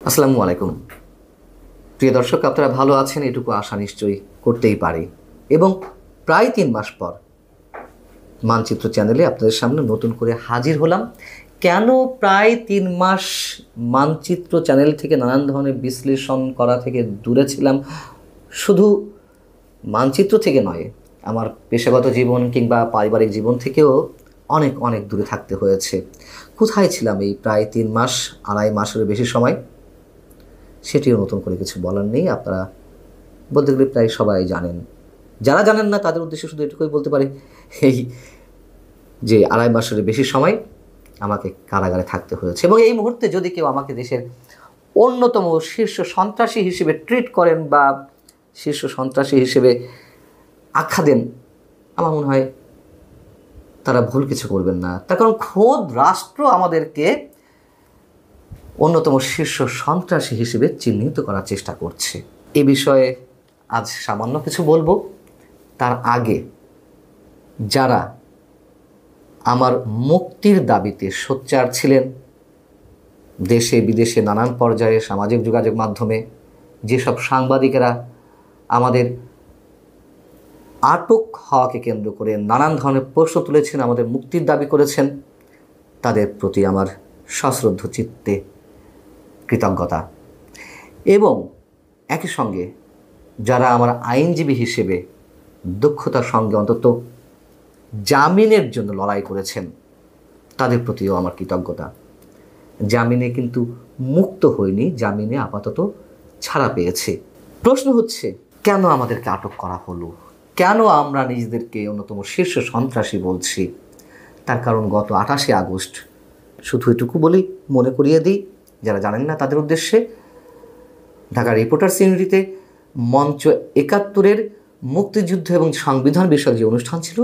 আসসালামু আলাইকুম। প্রিয় দর্শক, আপনারা ভালো আছেন এটুকু আশা নিশ্চয়ই করতেই পারি। এবং প্রায় ৩ মাস পর মানচিত্র চ্যানেলে আপনাদের সামনে নতুন করে হাজির হলাম। কেন প্রায় ৩ মাস মানচিত্র চ্যানেল থেকে নানান ধরনের বিশ্লেষণ করা থেকে দূরে ছিলাম? শুধু মানচিত্র থেকে নয়, আমার পেশাগত জীবন কিংবা পারিবারিক জীবন থেকেও অনেক অনেক দূরে থাকতে হয়েছে। কোথায় ছিলাম এই প্রায় ৩ মাস, আড়াই মাসের বেশি সময়? সেটিও নতুন করে কিছু বলার নেই। আপনারা বলতে গেলে প্রায় সবাই জানেন। যারা জানেন না তাদের উদ্দেশ্যে শুধু এটুকুই বলতে পারি, এই যে আড়াই মাসের বেশি সময় আমাকে কারাগারে থাকতে হয়েছে। এবং এই মুহূর্তে যদি কেউ আমাকে দেশের অন্যতম শীর্ষ সন্ত্রাসী হিসেবে ট্রিট করেন বা শীর্ষ সন্ত্রাসী হিসেবে আখ্যা দেন, আমার মনে হয় তারা ভুল কিছু করবেন না। তার কারণ খোদ রাষ্ট্র আমাদেরকে অন্যতম শীর্ষ সন্ত্রাসী হিসেবে চিহ্নিত করার চেষ্টা করছে। এ বিষয়ে আজ সামান্য কিছু বলবো। তার আগে যারা আমার মুক্তির দাবিতে সোচ্চার ছিলেন, দেশে বিদেশে নানান পর্যায়ে সামাজিক যোগাযোগ মাধ্যমে যেসব সাংবাদিকেরা আমাদের আটক হওয়াকে কেন্দ্র করে নানান ধরনের প্রশ্ন তুলেছেন, আমাদের মুক্তির দাবি করেছেন, তাদের প্রতি আমার সশ্রদ্ধ চিত্তে কৃতজ্ঞতা। এবং একই সঙ্গে যারা আমার আইনজীবী হিসেবে দক্ষতার সঙ্গে অন্তত জামিনের জন্য লড়াই করেছেন, তাদের প্রতিও আমার কৃতজ্ঞতা। জামিনে কিন্তু মুক্ত হয়নি, জামিনে আপাতত ছাড়া পেয়েছে। প্রশ্ন হচ্ছে, কেন আমাদেরকে আটক করা হলো? কেন আমরা নিজেদেরকে অন্যতম শীর্ষ সন্ত্রাসী বলছি? তার কারণ গত 28শে আগস্ট, শুধু এটুকু বলি, মনে করিয়ে দিই যারা জানেন না তাদের উদ্দেশ্যে, ঢাকা রিপোর্টার্স ইউনিটিতে মঞ্চ ৭১-এর মুক্তিযুদ্ধ এবং সংবিধান বিষয়ক যে অনুষ্ঠান ছিল,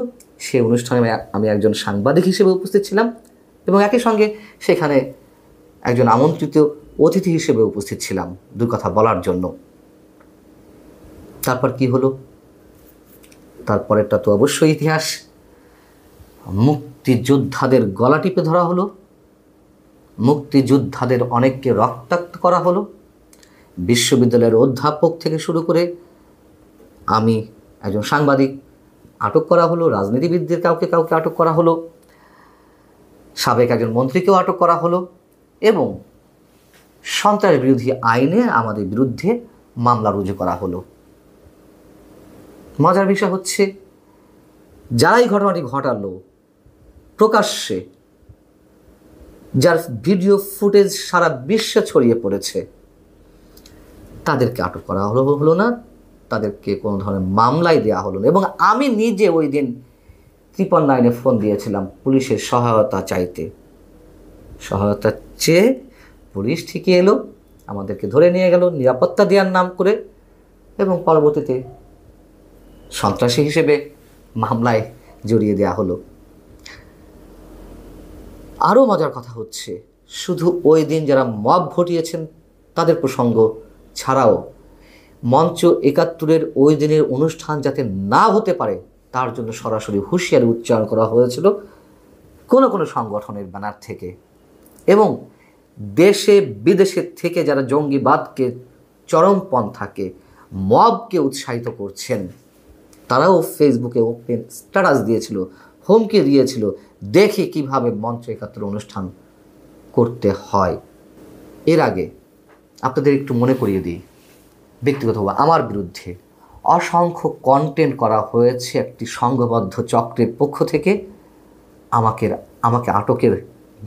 সেই অনুষ্ঠানে আমি একজন সাংবাদিক হিসেবে উপস্থিত ছিলাম এবং একই সঙ্গে সেখানে একজন আমন্ত্রিত অতিথি হিসেবে উপস্থিত ছিলাম দুই কথা বলার জন্য। তারপর কি হলো? তারপরেরটা তো অবশ্যই ইতিহাস। মুক্তিযোদ্ধাদের গলা টিপে ধরা হলো, মুক্তিযোদ্ধাদের অনেককে রক্তাক্ত করা হলো, বিশ্ববিদ্যালয়ের অধ্যাপক থেকে শুরু করে আমি একজন সাংবাদিক আটক করা হলো, রাজনীতিবিদদের কাউকে কাউকে আটক করা হলো, সাবেক একজন মন্ত্রীকেও আটক করা হলো এবং সন্ত্রাস বিরোধী আইনে আমাদের বিরুদ্ধে মামলা রুজু করা হলো। মজার বিষয় হচ্ছে, যারাই ঘটনাটি ঘটালো প্রকাশ্যে, যার ভিডিও ফুটেজ সারা বিশ্বে ছড়িয়ে পড়েছে, তাদেরকে আটক করা হলো না, তাদেরকে কোনো ধরনের মামলাই দেওয়া হলো না। এবং আমি নিজে ওই দিন 999-এ ফোন দিয়েছিলাম পুলিশের সহায়তা চাইতে। সহায়তা চেয়ে পুলিশ ঠিকই এলো, আমাদেরকে ধরে নিয়ে গেল নিরাপত্তা দেওয়ার নাম করে এবং পরবর্তীতে সন্ত্রাসী হিসেবে মামলায় জড়িয়ে দেওয়া হলো। আরও মজার কথা হচ্ছে, শুধু ওই দিন যারা মব ঘটিয়েছেন তাদের প্রসঙ্গ ছাড়াও মঞ্চ ৭১-এর ওই দিনের অনুষ্ঠান যাতে না হতে পারে তার জন্য সরাসরি হুঁশিয়ারি উচ্চারণ করা হয়েছিল কোনো কোনো সংগঠনের ব্যানার থেকে। এবং দেশে বিদেশে থেকে যারা জঙ্গিবাদকে চরমপন্থাকে মবকে উৎসাহিত করছেন, তারাও ফেসবুকে ওপেন স্ট্যাটাস দিয়েছিল, হুমকি দিয়েছিল, দেখি কিভাবে মঞ্চ ৭১ অনুষ্ঠান করতে হয়। এর আগে আপনাদের একটু মনে করিয়ে দিই, ব্যক্তিগতভাবে আমার বিরুদ্ধে অসংখ্য কন্টেন্ট করা হয়েছে একটি সংঘবদ্ধ চক্রের পক্ষ থেকে আমাকে আটকের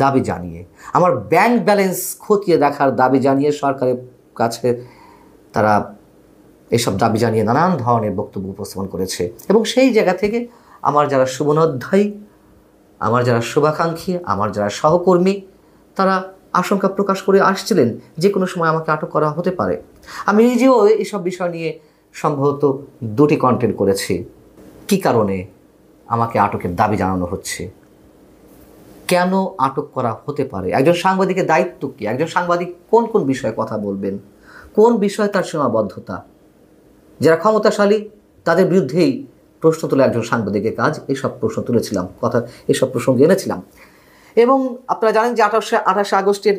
দাবি জানিয়ে, আমার ব্যাংক ব্যালেন্স খতিয়ে দেখার দাবি জানিয়ে সরকারের কাছে তারা এসব দাবি জানিয়ে নানান ধরনের বক্তব্য উপস্থাপন করেছে। এবং সেই জায়গা থেকে আমার যারা শুভনোধ্যায়ী, আমার যারা শুভাকাঙ্ক্ষী, আমার যারা সহকর্মী, তারা আশঙ্কা প্রকাশ করে আসছিলেন যে কোনো সময় আমাকে আটক করা হতে পারে। আমি নিজেও এসব বিষয় নিয়ে সম্ভবত 2টি কন্টেন্ট করেছি। কি কারণে আমাকে আটকের দাবি জানানো হচ্ছে? কেন আটক করা হতে পারে? একজন সাংবাদিকের দায়িত্ব কী? একজন সাংবাদিক কোন কোন বিষয়ে কথা বলবেন? কোন বিষয়ে তার সীমাবদ্ধতা? যারা ক্ষমতাশালী তাদের বিরুদ্ধেই প্রশ্ন তোলা একজন সাংবাদিকের কাজ। এসব প্রশ্ন তুলেছিলাম, এসব প্রসঙ্গে এনেছিলাম। এবং আপনারা জানেন যে 28শে আগস্টের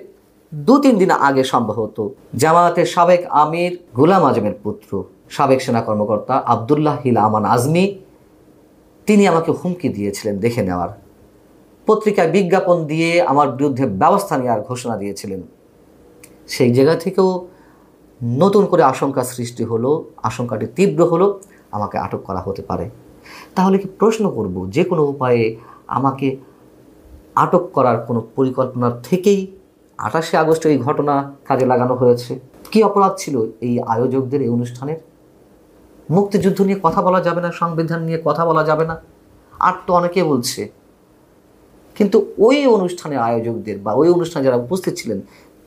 2-3 দিন আগে সম্ভবত জামায়াতের সাবেক আমির গোলাম আজমের পুত্র সাবেক সেনা কর্মকর্তা আবদুল্লাহ হিল আমান আজমি তিনি আমাকে হুমকি দিয়েছিলেন দেখে নেওয়ার, পত্রিকায় বিজ্ঞাপন দিয়ে আমার বিরুদ্ধে ব্যবস্থা নেওয়ার ঘোষণা দিয়েছিলেন। সেই জায়গা থেকেও নতুন করে আশঙ্কা সৃষ্টি হলো, আশঙ্কাটি তীব্র হলো, আমাকে আটক করা হতে পারে। তাহলে কি প্রশ্ন করব, যে কোনো উপায়ে আমাকে আটক করার কোনো পরিকল্পনা থেকেই 28শে আগস্ট এই ঘটনা কাজে লাগানো হয়েছে? কি অপরাধ ছিল এই আয়োজকদের এই অনুষ্ঠানের? মুক্তিযুদ্ধ নিয়ে কথা বলা যাবে না, সংবিধান নিয়ে কথা বলা যাবে না, আর তো অনেকে বলছে। কিন্তু ওই অনুষ্ঠানের আয়োজকদের বা ওই অনুষ্ঠানে যারা উপস্থিত ছিলেন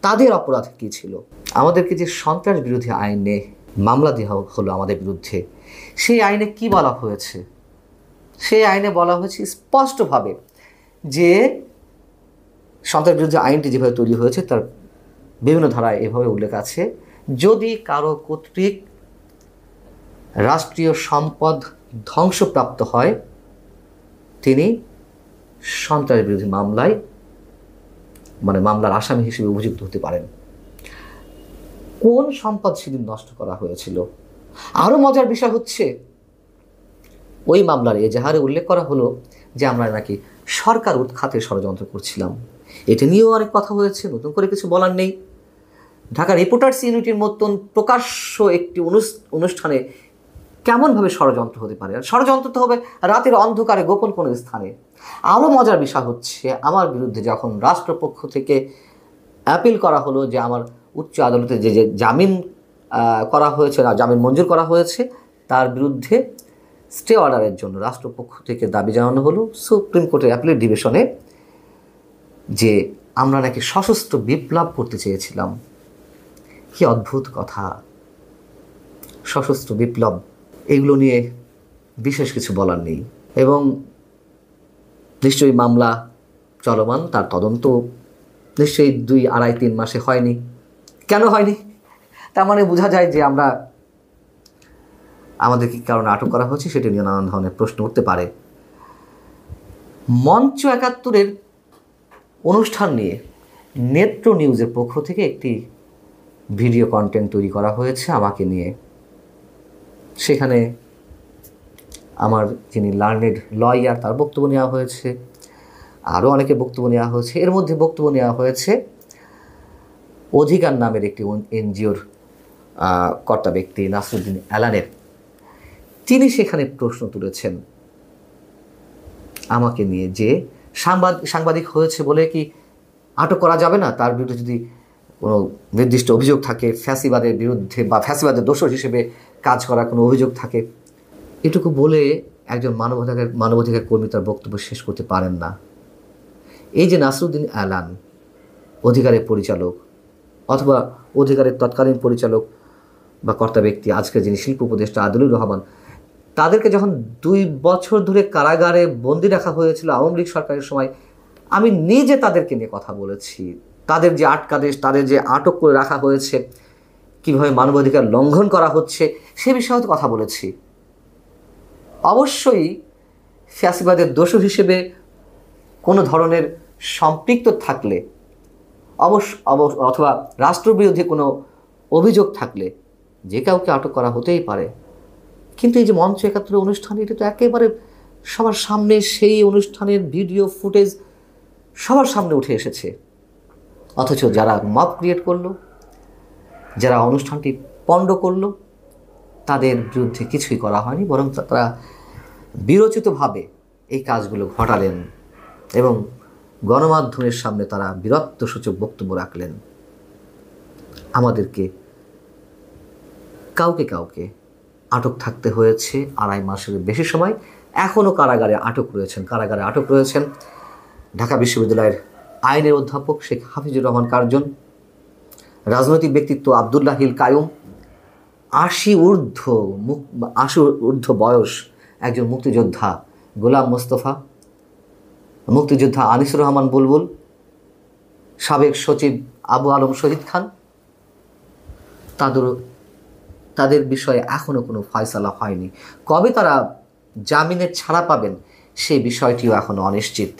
তাদের অপরাধ কী ছিল? আমাদেরকে যে সন্ত্রাস বিরোধী আইনে মামলা দেওয়া হলো আমাদের বিরুদ্ধে, সেই আইনে কি বলা হয়েছে? সেই আইনে বলা হয়েছে স্পষ্টভাবে যে সন্ত্রাস বিরোধী আইনটি যেভাবে তৈরি হয়েছে তার বিভিন্ন ধারায় এভাবে উল্লেখ আছে, যদি কারো কর্তৃক রাষ্ট্রীয় সম্পদ ধ্বংসপ্রাপ্ত হয় তিনি সন্ত্রাস বিরোধী মামলায় মামলার আসামি হিসেবে অভিযুক্ত হতে পারেন। কোন সম্পদ সেদিন নষ্ট করা হয়েছিল? আরও মজার বিষয় হচ্ছে ওই মামলার এজাহারে উল্লেখ করা হলো যে আমরা নাকি সরকার উৎখাতে ষড়যন্ত্র করছিলাম। এটা নিয়েও অনেক কথা হয়েছে, নতুন করে কিছু বলার নেই। ঢাকা রিপোর্টার্স ইউনিটির মতন প্রকাশ্য একটি অনুষ্ঠানে কেমনভাবে ষড়যন্ত্র হতে পারে? আর ষড়যন্ত্র তো হবে রাতের অন্ধকারে গোপন কোনো স্থানে। আরও মজার বিষয় হচ্ছে আমার বিরুদ্ধে যখন রাষ্ট্রপক্ষ থেকে অ্যাপিল করা হলো যে আমার উচ্চ আদালতে যে জামিন করা হয়েছে না, জামিন মঞ্জুর করা হয়েছে, তার বিরুদ্ধে স্টে অর্ডারের জন্য রাষ্ট্রপক্ষ থেকে দাবি জানানো হলো সুপ্রিম কোর্টের অ্যাপিলেট ডিভিশনে যে আমরা নাকি সশস্ত্র বিপ্লব করতে চেয়েছিলাম। কি অদ্ভুত কথা! সশস্ত্র বিপ্লব, এগুলো নিয়ে বিশেষ কিছু বলার নেই। এবং নিশ্চয়ই মামলা চলমান, তার তদন্ত নিশ্চয়ই 2, 2.5, 3 মাসে হয়নি। কেন হয়নি? তার মানে বোঝা যায় যে আমাদের কি কারণে আটক করা হচ্ছে সেটা নিয়ে নানান ধরনের প্রশ্ন উঠতে পারে। মঞ্চ 71-এর অনুষ্ঠান নিয়ে নেত্র নিউজের পক্ষ থেকে একটি ভিডিও কন্টেন্ট তৈরি করা হয়েছে আমাকে নিয়ে। সেখানে আমার যিনি লার্নেড লয়ার তার বক্তব্য নেওয়া হয়েছে, আরও অনেকে বক্তব্য নেওয়া হয়েছে। এর মধ্যে বক্তব্য নেওয়া হয়েছে অধিকার নামের একটি এনজিওর কর্তা ব্যক্তি নাসরুদ্দিন এলানের। তিনি সেখানে প্রশ্ন তুলেছেন আমাকে নিয়ে যে সাংবাদিক হয়েছে বলে কি আটক করা যাবে না? তার বিরুদ্ধে যদি কোনো নির্দিষ্ট অভিযোগ থাকে, ফ্যাসিবাদের বিরুদ্ধে বা ফ্যাসিবাদের দোষর হিসেবে কাজ করার কোনো অভিযোগ থাকে। এটুকু বলে একজন মানবাধিকার কর্মী তার বক্তব্য শেষ করতে পারেন না। এই যে নাসরুদ্দিন এলান, অধিকারের পরিচালক অথবা অধিকারের তৎকালীন পরিচালক বা কর্তা ব্যক্তি, আজকের যিনি শিল্প উপদেষ্টা আদিলুর রহমান, তাদেরকে যখন 2 বছর ধরে কারাগারে বন্দি রাখা হয়েছিল আওয়ামী লীগ সরকারের সময়, আমি নিজে তাদেরকে নিয়ে কথা বলেছি। তাদের যে আটকাদেশ, তাদের যে আটক করে রাখা হয়েছে, কীভাবে মানবাধিকার লঙ্ঘন করা হচ্ছে সে বিষয়ে কথা বলেছি। অবশ্যই ফ্যাসিবাদের দোষর হিসেবে কোনো ধরনের সম্পৃক্ত থাকলে অথবা রাষ্ট্রবিরোধী কোনো অভিযোগ থাকলে যে কাউকে আটক করা হতেই পারে। কিন্তু এই যে মঞ্চ 71 অনুষ্ঠান, এটা তো একেবারে সবার সামনে, সেই অনুষ্ঠানের ভিডিও ফুটেজ সবার সামনে উঠে এসেছে। অথচ যারা মব ক্রিয়েট করলো, যারা অনুষ্ঠানটি পণ্ড করলো, তাদের বিরুদ্ধে কিছুই করা হয়নি, বরং তারা বিরচিতভাবে এই কাজগুলো ঘটালেন এবং গণমাধ্যমের সামনে তারা বীরত্বসূচক বক্তব্য রাখলেন। আমাদেরকে কাউকে আটক থাকতে হয়েছে 2.5 মাসের বেশি সময়। এখনও কারাগারে আটক রয়েছেন ঢাকা বিশ্ববিদ্যালয়ের আইনের অধ্যাপক শেখ হাফিজুর রহমান কার্জন, রাজনৈতিক ব্যক্তিত্ব আবদুল্লাহ হিল কায়ুম, 80 ঊর্ধ্ব বয়স একজন মুক্তিযোদ্ধা গোলাম মোস্তফা, মুক্তিযোদ্ধা আনিসুর রহমান বুলবুল, সাবেক সচিব আবু আলম শহীদ খান, তাদের বিষয়ে এখনও কোনো ফয়সালা হয়নি। কবে তারা জামিনের ছাড়া পাবেন সেই বিষয়টিও এখনও অনিশ্চিত।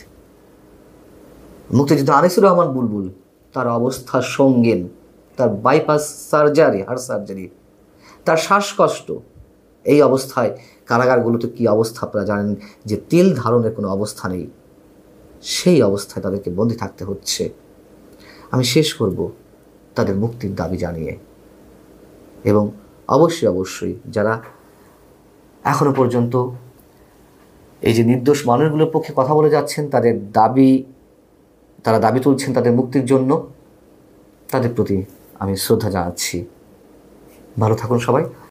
মুক্তিযোদ্ধা আনিসুর রহমান বুলবুল তার অবস্থা সঙ্গীন, তার বাইপাস সার্জারি, হার্ট সার্জারি, তার শ্বাসকষ্ট। এই অবস্থায় কারাগারগুলোতে কী অবস্থা আপনারা জানেন, যে তিল ধারণের কোনো অবস্থা নেই, সেই অবস্থায় তাদেরকে বন্দী থাকতে হচ্ছে। আমি শেষ করব তাদের মুক্তির দাবি জানিয়ে, এবং অবশ্যই যারা এখনো পর্যন্ত এই যে নির্দোষ মানুষগুলোর পক্ষে কথা বলে যাচ্ছেন, তারা দাবি তুলছেন তাদের মুক্তির জন্য, তাদের প্রতি আমি শ্রদ্ধা জানাচ্ছি। ভালো থাকুন সবাই।